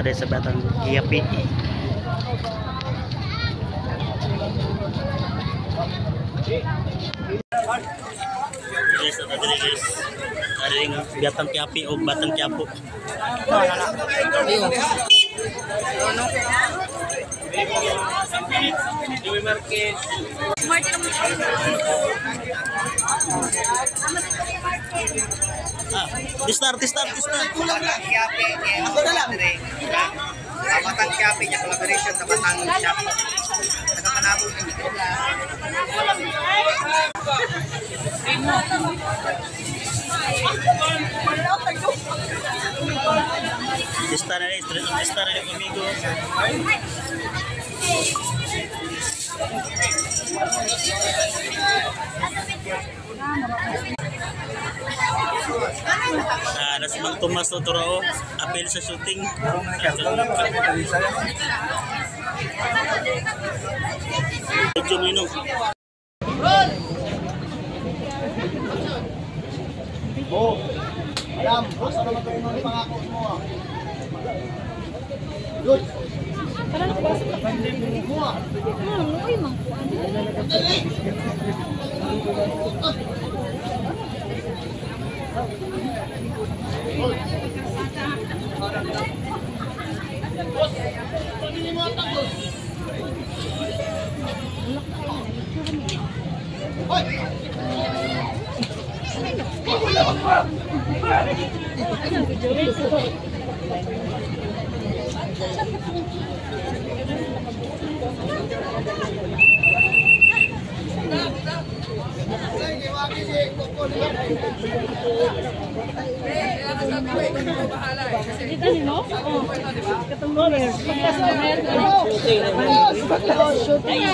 dari Batang Quiapo. Guys, ada dari guys. Ada yang Batang Quiapo o Batang Quiapo. Tistar. Ako na lang. Batang Quiapo niya collaboration sa Batang Quiapo. Nagkapanabog ng ito. Tistar na amigo. Nasa Mang Tomas Totoro, apel sa shooting. Medyo minum. Oh, alam, asa naman ito yung pangako mo. Good. Para nakapasok ka pa din mo. Uy, mangkuan. Shooting.